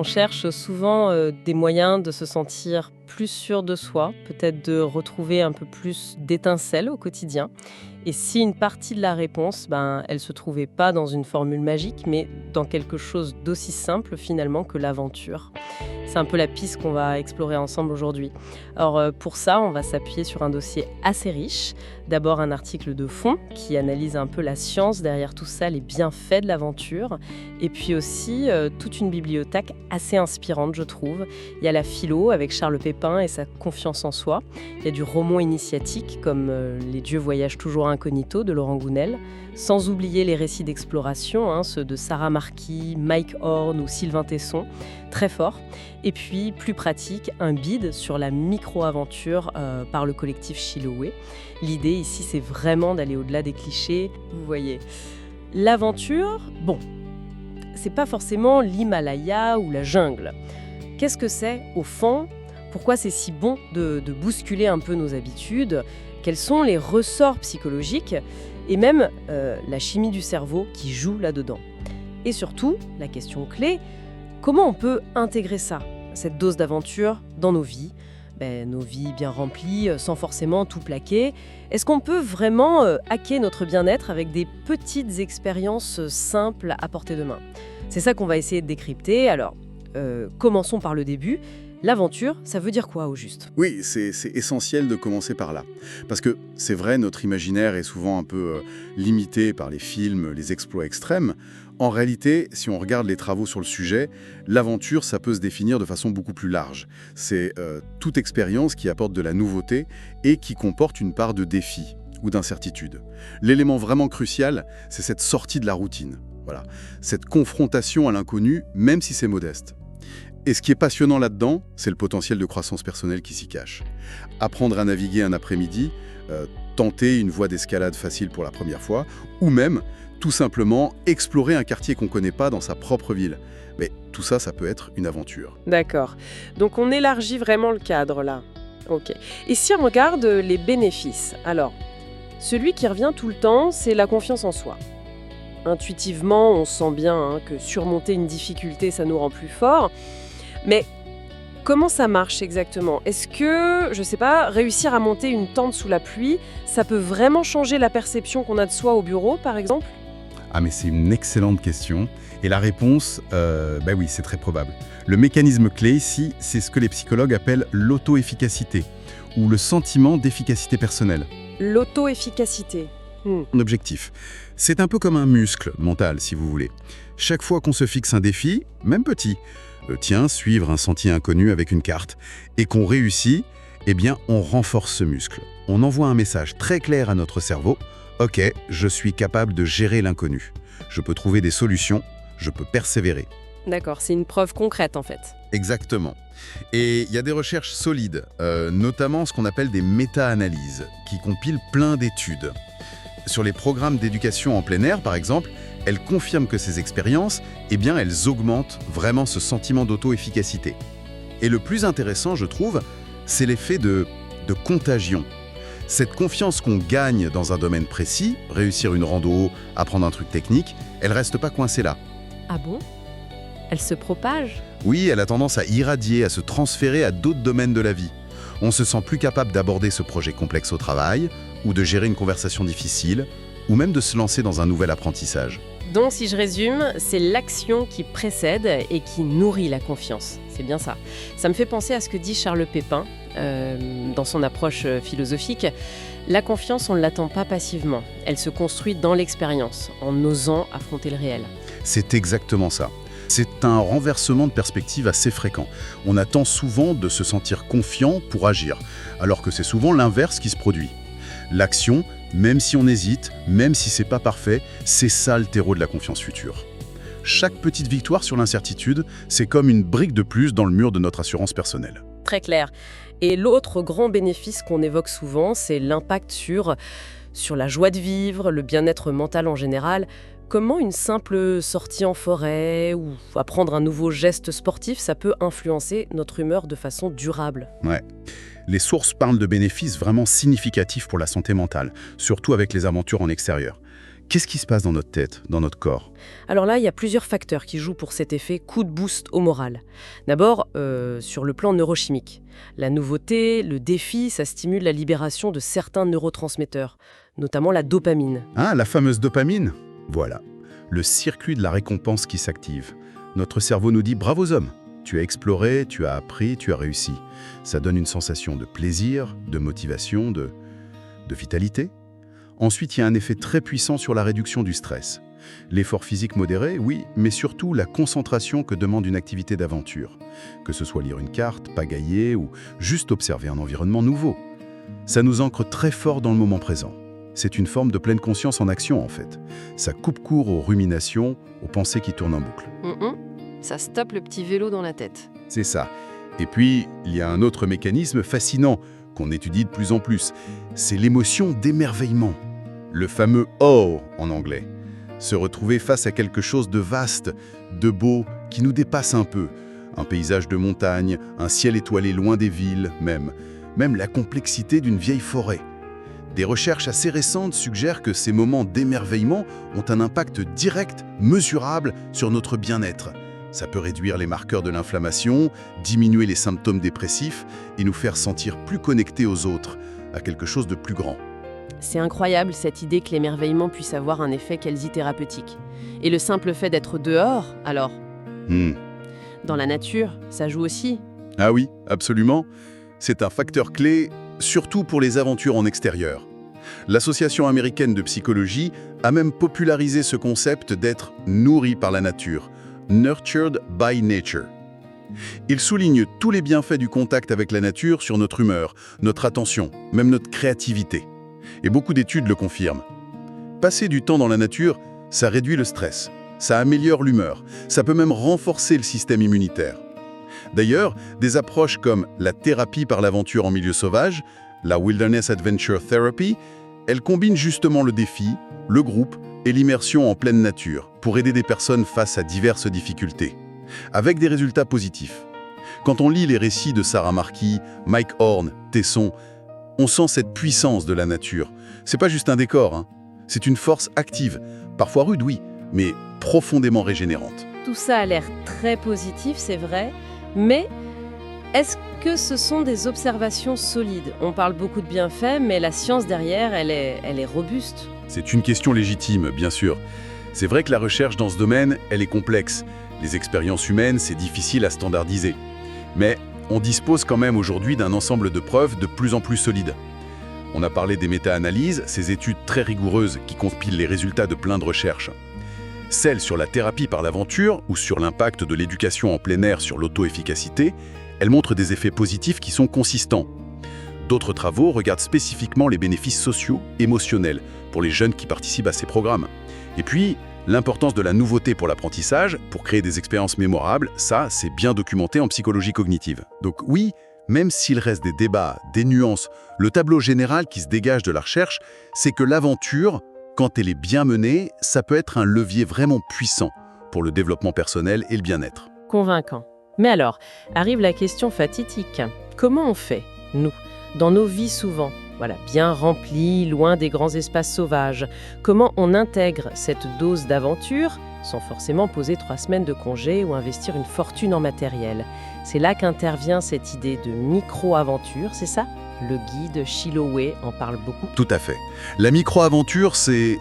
On cherche souvent des moyens de se sentir plus sûr de soi, peut-être de retrouver un peu plus d'étincelles au quotidien. Et si une partie de la réponse, elle se trouvait pas dans une formule magique, mais dans quelque chose d'aussi simple finalement que l'aventure. C'est un peu la piste qu'on va explorer ensemble aujourd'hui. Alors pour ça, on va s'appuyer sur un dossier assez riche. D'abord un article de fond qui analyse un peu la science derrière tout ça, les bienfaits de l'aventure. Et puis aussi toute une bibliothèque assez inspirante, je trouve. Il y a la philo avec Charles Pépin et sa confiance en soi. Il y a du roman initiatique comme Les dieux voyagent toujours incognito de Laurent Gounel. Sans oublier les récits d'exploration, ceux de Sarah Marquis, Mike Horn ou Sylvain Tesson, très fort. Et puis, plus pratique, un bid sur la micro-aventure par le collectif Chiloé. L'idée ici, c'est vraiment d'aller au-delà des clichés. Vous voyez, l'aventure, c'est pas forcément l'Himalaya ou la jungle. Qu'est-ce que c'est, au fond ? Pourquoi c'est si bon de bousculer un peu nos habitudes ? Quels sont les ressorts psychologiques et même la chimie du cerveau qui joue là-dedans ? Et surtout, la question clé, comment on peut intégrer ça, cette dose d'aventure, dans nos vies ? Nos vies bien remplies, sans forcément tout plaquer. Est-ce qu'on peut vraiment hacker notre bien-être avec des petites expériences simples à portée de main ? C'est ça qu'on va essayer de décrypter. Alors, commençons par le début. L'aventure, ça veut dire quoi au juste ? Oui, c'est essentiel de commencer par là. Parce que c'est vrai, notre imaginaire est souvent un peu limité par les films, les exploits extrêmes. En réalité, si on regarde les travaux sur le sujet, l'aventure, ça peut se définir de façon beaucoup plus large. C'est toute expérience qui apporte de la nouveauté et qui comporte une part de défi ou d'incertitude. L'élément vraiment crucial, c'est cette sortie de la routine. Voilà. Cette confrontation à l'inconnu, même si c'est modeste. Et ce qui est passionnant là-dedans, c'est le potentiel de croissance personnelle qui s'y cache. Apprendre à naviguer un après-midi, tenter une voie d'escalade facile pour la première fois, ou même, tout simplement, explorer un quartier qu'on ne connaît pas dans sa propre ville. Mais tout ça, ça peut être une aventure. D'accord. Donc on élargit vraiment le cadre là. Ok. Et si on regarde les bénéfices, alors, celui qui revient tout le temps, c'est la confiance en soi. Intuitivement, on sent bien que surmonter une difficulté, ça nous rend plus forts. Mais comment ça marche exactement ? Est-ce que, je sais pas, réussir à monter une tente sous la pluie, ça peut vraiment changer la perception qu'on a de soi au bureau, par exemple ? Ah mais c'est une excellente question. Et la réponse, oui, c'est très probable. Le mécanisme clé ici, c'est ce que les psychologues appellent l'auto-efficacité, ou le sentiment d'efficacité personnelle. L'auto-efficacité. Mon objectif, c'est un peu comme un muscle mental, si vous voulez. Chaque fois qu'on se fixe un défi, même petit, suivre un sentier inconnu avec une carte, et qu'on réussit, on renforce ce muscle. On envoie un message très clair à notre cerveau. Ok, je suis capable de gérer l'inconnu. Je peux trouver des solutions, je peux persévérer. D'accord, c'est une preuve concrète en fait. Exactement. Et il y a des recherches solides, notamment ce qu'on appelle des méta-analyses, qui compilent plein d'études. Sur les programmes d'éducation en plein air, par exemple, elles confirment que ces expériences, elles augmentent vraiment ce sentiment d'auto-efficacité. Et le plus intéressant, je trouve, c'est l'effet de contagion. Cette confiance qu'on gagne dans un domaine précis, réussir une rando, apprendre un truc technique, elle reste pas coincée là. Ah bon ? Elle se propage ? Oui, elle a tendance à irradier, à se transférer à d'autres domaines de la vie. On se sent plus capable d'aborder ce projet complexe au travail, ou de gérer une conversation difficile, ou même de se lancer dans un nouvel apprentissage. Donc, si je résume, c'est l'action qui précède et qui nourrit la confiance. C'est bien ça. Ça me fait penser à ce que dit Charles Pépin dans son approche philosophique. La confiance, on ne l'attend pas passivement. Elle se construit dans l'expérience, en osant affronter le réel. C'est exactement ça. C'est un renversement de perspective assez fréquent. On attend souvent de se sentir confiant pour agir, alors que c'est souvent l'inverse qui se produit. L'action, même si on hésite, même si c'est pas parfait, c'est ça le terreau de la confiance future. Chaque petite victoire sur l'incertitude, c'est comme une brique de plus dans le mur de notre assurance personnelle. Très clair. Et l'autre grand bénéfice qu'on évoque souvent, c'est l'impact sur la joie de vivre, le bien-être mental en général. Comment une simple sortie en forêt ou apprendre un nouveau geste sportif, ça peut influencer notre humeur de façon durable ? Ouais. Les sources parlent de bénéfices vraiment significatifs pour la santé mentale, surtout avec les aventures en extérieur. Qu'est-ce qui se passe dans notre tête, dans notre corps? Alors là, il y a plusieurs facteurs qui jouent pour cet effet coup de boost au moral. D'abord, sur le plan neurochimique. La nouveauté, le défi, ça stimule la libération de certains neurotransmetteurs, notamment la dopamine. Ah, la fameuse dopamine? Voilà, le circuit de la récompense qui s'active. Notre cerveau nous dit « bravo homme ». Tu as exploré, tu as appris, tu as réussi. Ça donne une sensation de plaisir, de motivation, de vitalité. Ensuite, il y a un effet très puissant sur la réduction du stress. L'effort physique modéré, oui, mais surtout la concentration que demande une activité d'aventure. Que ce soit lire une carte, pagailler ou juste observer un environnement nouveau. Ça nous ancre très fort dans le moment présent. C'est une forme de pleine conscience en action, en fait. Ça coupe court aux ruminations, aux pensées qui tournent en boucle. Ça stoppe le petit vélo dans la tête. C'est ça. Et puis, il y a un autre mécanisme fascinant qu'on étudie de plus en plus. C'est l'émotion d'émerveillement. Le fameux « oh » en anglais. Se retrouver face à quelque chose de vaste, de beau, qui nous dépasse un peu. Un paysage de montagne, un ciel étoilé loin des villes, même la complexité d'une vieille forêt. Des recherches assez récentes suggèrent que ces moments d'émerveillement ont un impact direct, mesurable sur notre bien-être. Ça peut réduire les marqueurs de l'inflammation, diminuer les symptômes dépressifs et nous faire sentir plus connectés aux autres, à quelque chose de plus grand. C'est incroyable cette idée que l'émerveillement puisse avoir un effet quasi-thérapeutique. Et le simple fait d'être dehors, alors dans la nature, ça joue aussi. Ah oui, absolument. C'est un facteur clé, surtout pour les aventures en extérieur. L'Association américaine de psychologie a même popularisé ce concept d'être nourri par la nature, nurtured by nature. Il souligne tous les bienfaits du contact avec la nature sur notre humeur, notre attention, même notre créativité. Et beaucoup d'études le confirment. Passer du temps dans la nature, ça réduit le stress, ça améliore l'humeur, ça peut même renforcer le système immunitaire. D'ailleurs, des approches comme la thérapie par l'aventure en milieu sauvage, la Wilderness Adventure Therapy, elles combinent justement le défi, le groupe et l'immersion en pleine nature pour aider des personnes face à diverses difficultés, avec des résultats positifs. Quand on lit les récits de Sarah Marquis, Mike Horn, Tesson, on sent cette puissance de la nature. C'est pas juste un décor, hein. C'est une force active, parfois rude, oui, mais profondément régénérante. Tout ça a l'air très positif, c'est vrai, mais est-ce que ce sont des observations solides? On parle beaucoup de bienfaits, mais la science derrière, elle est robuste. C'est une question légitime, bien sûr. C'est vrai que la recherche dans ce domaine, elle est complexe. Les expériences humaines, c'est difficile à standardiser. Mais on dispose quand même aujourd'hui d'un ensemble de preuves de plus en plus solides. On a parlé des méta-analyses, ces études très rigoureuses qui compilent les résultats de plein de recherches. Celles sur la thérapie par l'aventure ou sur l'impact de l'éducation en plein air sur l'auto-efficacité, elles montrent des effets positifs qui sont consistants. D'autres travaux regardent spécifiquement les bénéfices sociaux, émotionnels, pour les jeunes qui participent à ces programmes. Et puis, l'importance de la nouveauté pour l'apprentissage, pour créer des expériences mémorables, ça, c'est bien documenté en psychologie cognitive. Donc oui, même s'il reste des débats, des nuances, le tableau général qui se dégage de la recherche, c'est que l'aventure, quand elle est bien menée, ça peut être un levier vraiment puissant pour le développement personnel et le bien-être. Convaincant. Mais alors, arrive la question fatidique. Comment on fait, nous, dans nos vies souvent, bien remplies, loin des grands espaces sauvages, comment on intègre cette dose d'aventure sans forcément poser 3 semaines de congé ou investir une fortune en matériel? C'est là qu'intervient cette idée de micro-aventure, c'est ça? Le guide Chiloé en parle beaucoup. Tout à fait. La micro-aventure, c'est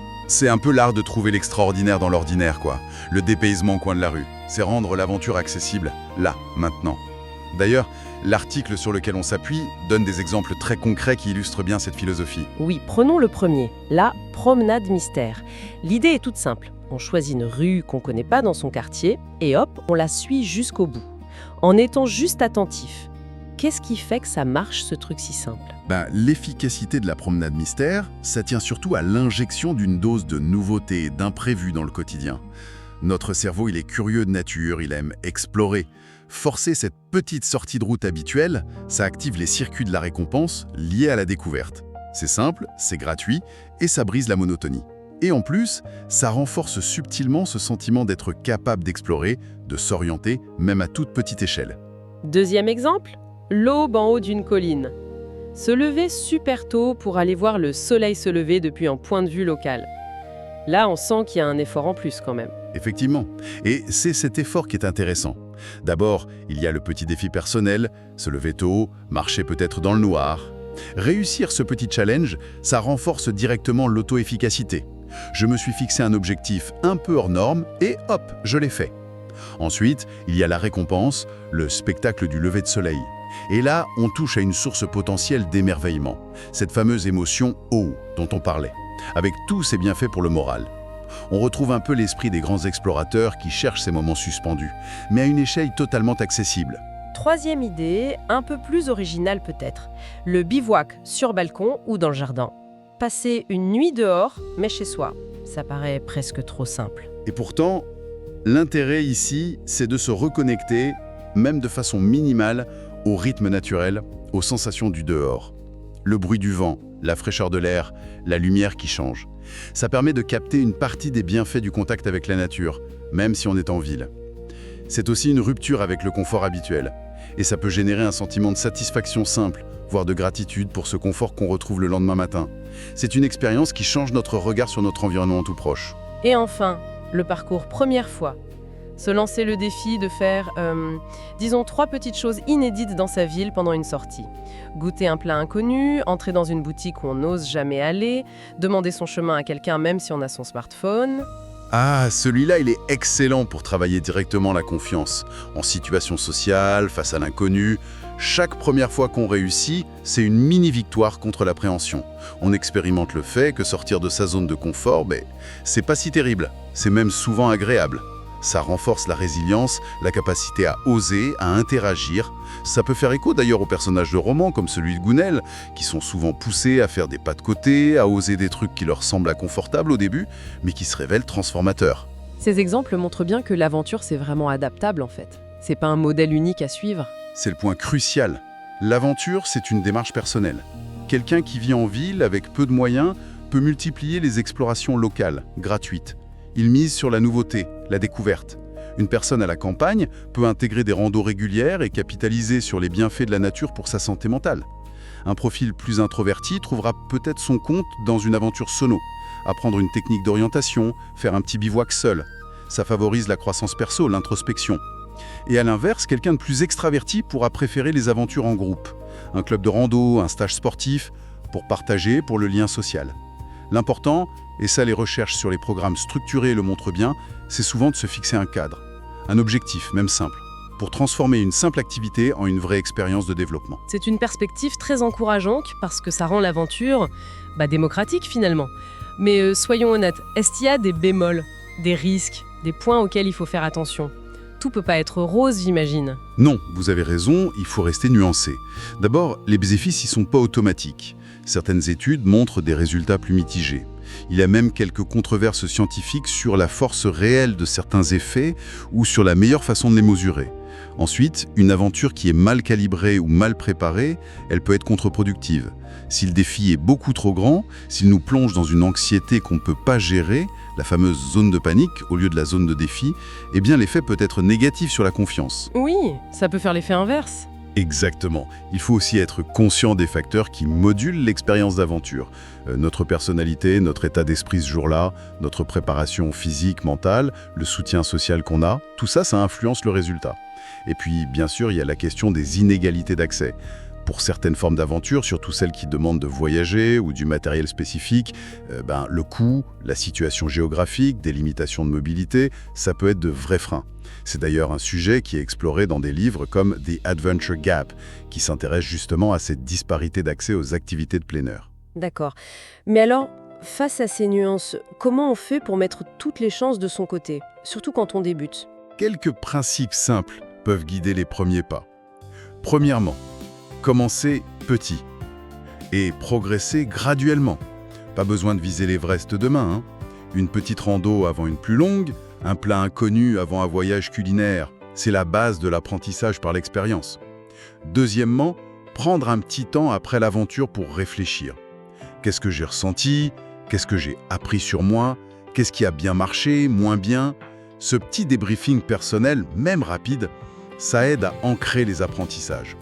un peu l'art de trouver l'extraordinaire dans l'ordinaire, quoi. Le dépaysement au coin de la rue. C'est rendre l'aventure accessible, là, maintenant. D'ailleurs, l'article sur lequel on s'appuie donne des exemples très concrets qui illustrent bien cette philosophie. Oui, prenons le premier, la promenade mystère. L'idée est toute simple. On choisit une rue qu'on ne connaît pas dans son quartier et hop, on la suit jusqu'au bout. En étant juste attentif. Qu'est-ce qui fait que ça marche, ce truc si simple? L'efficacité de la promenade mystère, ça tient surtout à l'injection d'une dose de nouveauté et d'imprévu dans le quotidien. Notre cerveau, il est curieux de nature, il aime explorer. Forcer cette petite sortie de route habituelle, ça active les circuits de la récompense liés à la découverte. C'est simple, c'est gratuit et ça brise la monotonie. Et en plus, ça renforce subtilement ce sentiment d'être capable d'explorer, de s'orienter, même à toute petite échelle. Deuxième exemple, l'aube en haut d'une colline. Se lever super tôt pour aller voir le soleil se lever depuis un point de vue local. Là, on sent qu'il y a un effort en plus quand même. Effectivement. Et c'est cet effort qui est intéressant. D'abord, il y a le petit défi personnel, se lever tôt, marcher peut-être dans le noir. Réussir ce petit challenge, ça renforce directement l'auto-efficacité. Je me suis fixé un objectif un peu hors norme et hop, je l'ai fait. Ensuite, il y a la récompense, le spectacle du lever de soleil. Et là, on touche à une source potentielle d'émerveillement, cette fameuse émotion « oh » dont on parlait, avec tous ses bienfaits pour le moral. On retrouve un peu l'esprit des grands explorateurs qui cherchent ces moments suspendus, mais à une échelle totalement accessible. Troisième idée, un peu plus originale peut-être, le bivouac sur balcon ou dans le jardin. Passer une nuit dehors, mais chez soi. Ça paraît presque trop simple. Et pourtant, l'intérêt ici, c'est de se reconnecter, même de façon minimale, au rythme naturel, aux sensations du dehors. Le bruit du vent, la fraîcheur de l'air, la lumière qui change. Ça permet de capter une partie des bienfaits du contact avec la nature, même si on est en ville. C'est aussi une rupture avec le confort habituel. Et ça peut générer un sentiment de satisfaction simple, voire de gratitude pour ce confort qu'on retrouve le lendemain matin. C'est une expérience qui change notre regard sur notre environnement tout proche. Et enfin, le parcours première fois. Se lancer le défi de faire, disons, 3 petites choses inédites dans sa ville pendant une sortie. Goûter un plat inconnu, entrer dans une boutique où on n'ose jamais aller, demander son chemin à quelqu'un même si on a son smartphone. Ah, celui-là, il est excellent pour travailler directement la confiance. En situation sociale, face à l'inconnu, chaque première fois qu'on réussit, c'est une mini-victoire contre l'appréhension. On expérimente le fait que sortir de sa zone de confort, c'est pas si terrible, c'est même souvent agréable. Ça renforce la résilience, la capacité à oser, à interagir. Ça peut faire écho d'ailleurs aux personnages de romans comme celui de Gounel, qui sont souvent poussés à faire des pas de côté, à oser des trucs qui leur semblent inconfortables au début, mais qui se révèlent transformateurs. Ces exemples montrent bien que l'aventure, c'est vraiment adaptable en fait. C'est pas un modèle unique à suivre. C'est le point crucial. L'aventure, c'est une démarche personnelle. Quelqu'un qui vit en ville avec peu de moyens peut multiplier les explorations locales, gratuites. Il mise sur la nouveauté, la découverte. Une personne à la campagne peut intégrer des randos régulières et capitaliser sur les bienfaits de la nature pour sa santé mentale. Un profil plus introverti trouvera peut-être son compte dans une aventure sono, apprendre une technique d'orientation, faire un petit bivouac seul. Ça favorise la croissance perso, l'introspection. Et à l'inverse, quelqu'un de plus extraverti pourra préférer les aventures en groupe. Un club de rando, un stage sportif, pour partager, pour le lien social. L'important, et ça les recherches sur les programmes structurés le montrent bien, c'est souvent de se fixer un cadre, un objectif, même simple, pour transformer une simple activité en une vraie expérience de développement. C'est une perspective très encourageante parce que ça rend l'aventure démocratique finalement. Mais soyons honnêtes, est-ce qu'il y a des bémols, des risques, des points auxquels il faut faire attention ? Tout peut pas être rose, j'imagine. Non, vous avez raison, il faut rester nuancé. D'abord, les bénéfices ne sont pas automatiques. Certaines études montrent des résultats plus mitigés. Il y a même quelques controverses scientifiques sur la force réelle de certains effets ou sur la meilleure façon de les mesurer. Ensuite, une aventure qui est mal calibrée ou mal préparée, elle peut être contre-productive. Si le défi est beaucoup trop grand, s'il nous plonge dans une anxiété qu'on ne peut pas gérer, la fameuse zone de panique au lieu de la zone de défi, eh bien l'effet peut être négatif sur la confiance. Oui, ça peut faire l'effet inverse. Exactement. Il faut aussi être conscient des facteurs qui modulent l'expérience d'aventure. Notre personnalité, notre état d'esprit ce jour-là, notre préparation physique, mentale, le soutien social qu'on a, tout ça, ça influence le résultat. Et puis, bien sûr, il y a la question des inégalités d'accès. Pour certaines formes d'aventure, surtout celles qui demandent de voyager ou du matériel spécifique, le coût, la situation géographique, des limitations de mobilité, ça peut être de vrais freins. C'est d'ailleurs un sujet qui est exploré dans des livres comme The Adventure Gap, qui s'intéresse justement à cette disparité d'accès aux activités de plein air. D'accord. Mais alors, face à ces nuances, comment on fait pour mettre toutes les chances de son côté, surtout quand on débute ? Quelques principes simples peuvent guider les premiers pas. Premièrement, commencer petit et progresser graduellement. Pas besoin de viser l'Everest demain, Une petite rando avant une plus longue, un plat inconnu avant un voyage culinaire, c'est la base de l'apprentissage par l'expérience. Deuxièmement, prendre un petit temps après l'aventure pour réfléchir. Qu'est-ce que j'ai ressenti? Qu'est-ce que j'ai appris sur moi? Qu'est-ce qui a bien marché, moins bien? Ce petit débriefing personnel, même rapide, ça aide à ancrer les apprentissages.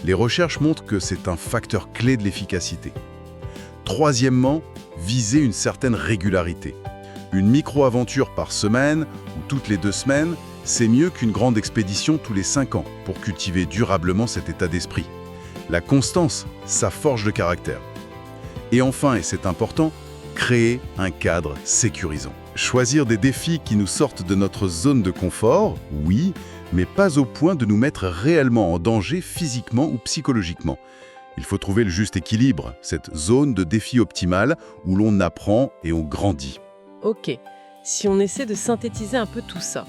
Les recherches montrent que c'est un facteur clé de l'efficacité. Troisièmement, viser une certaine régularité. Une micro-aventure par semaine ou toutes les 2 semaines, c'est mieux qu'une grande expédition tous les 5 ans pour cultiver durablement cet état d'esprit. La constance, ça forge le caractère. Et enfin, et c'est important, créer un cadre sécurisant. Choisir des défis qui nous sortent de notre zone de confort, oui, mais pas au point de nous mettre réellement en danger physiquement ou psychologiquement. Il faut trouver le juste équilibre, cette zone de défi optimale où l'on apprend et on grandit. Ok, si on essaie de synthétiser un peu tout ça,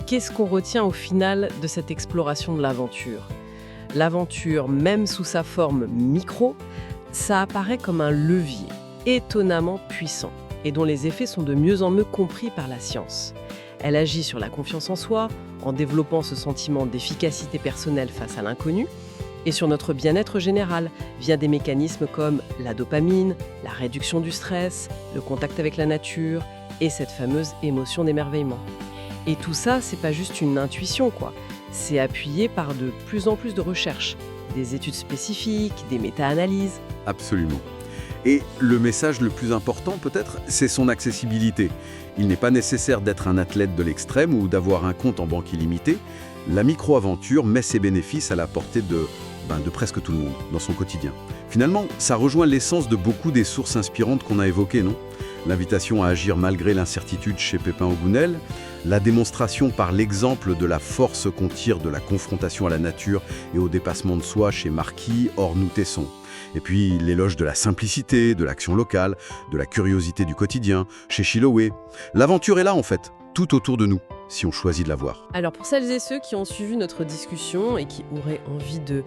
qu'est-ce qu'on retient au final de cette exploration de l'aventure ? L'aventure, même sous sa forme micro, ça apparaît comme un levier étonnamment puissant et dont les effets sont de mieux en mieux compris par la science. Elle agit sur la confiance en soi, en développant ce sentiment d'efficacité personnelle face à l'inconnu, et sur notre bien-être général, via des mécanismes comme la dopamine, la réduction du stress, le contact avec la nature et cette fameuse émotion d'émerveillement. Et tout ça, c'est pas juste une intuition, quoi. C'est appuyé par de plus en plus de recherches, des études spécifiques, des méta-analyses. Absolument. Et le message le plus important, peut-être, c'est son accessibilité. Il n'est pas nécessaire d'être un athlète de l'extrême ou d'avoir un compte en banque illimité. La micro-aventure met ses bénéfices à la portée de presque tout le monde, dans son quotidien. Finalement, ça rejoint l'essence de beaucoup des sources inspirantes qu'on a évoquées, non ? L'invitation à agir malgré l'incertitude chez Pépin Augounel, la démonstration par l'exemple de la force qu'on tire de la confrontation à la nature et au dépassement de soi chez Marquis, Ornou-Tesson. Et puis l'éloge de la simplicité, de l'action locale, de la curiosité du quotidien chez Chiloé. L'aventure est là en fait, tout autour de nous, si on choisit de la voir. Alors pour celles et ceux qui ont suivi notre discussion et qui auraient envie de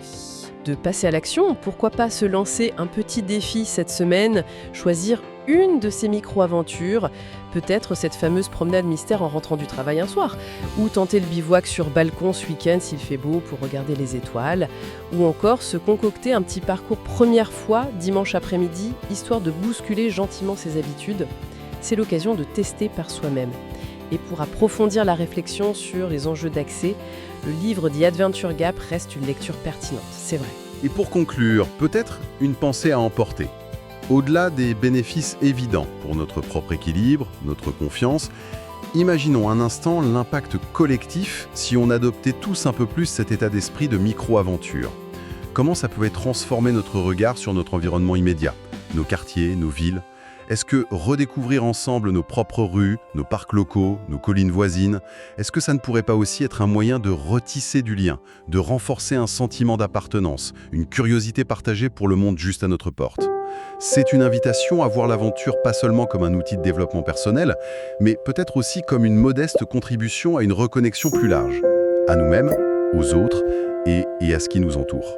passer à l'action, pourquoi pas se lancer un petit défi cette semaine, choisir une de ces micro-aventures, peut-être cette fameuse promenade mystère en rentrant du travail un soir, ou tenter le bivouac sur balcon ce week-end s'il fait beau pour regarder les étoiles, ou encore se concocter un petit parcours première fois dimanche après-midi, histoire de bousculer gentiment ses habitudes. C'est l'occasion de tester par soi-même. Et pour approfondir la réflexion sur les enjeux d'accès, le livre The Adventure Gap reste une lecture pertinente, c'est vrai. Et pour conclure, peut-être une pensée à emporter. Au-delà des bénéfices évidents pour notre propre équilibre, notre confiance, imaginons un instant l'impact collectif si on adoptait tous un peu plus cet état d'esprit de micro-aventure. Comment ça pouvait transformer notre regard sur notre environnement immédiat, nos quartiers, nos villes ? Est-ce que redécouvrir ensemble nos propres rues, nos parcs locaux, nos collines voisines, est-ce que ça ne pourrait pas aussi être un moyen de retisser du lien, de renforcer un sentiment d'appartenance, une curiosité partagée pour le monde juste à notre porte ? C'est une invitation à voir l'aventure pas seulement comme un outil de développement personnel, mais peut-être aussi comme une modeste contribution à une reconnexion plus large, à nous-mêmes, aux autres et à ce qui nous entoure.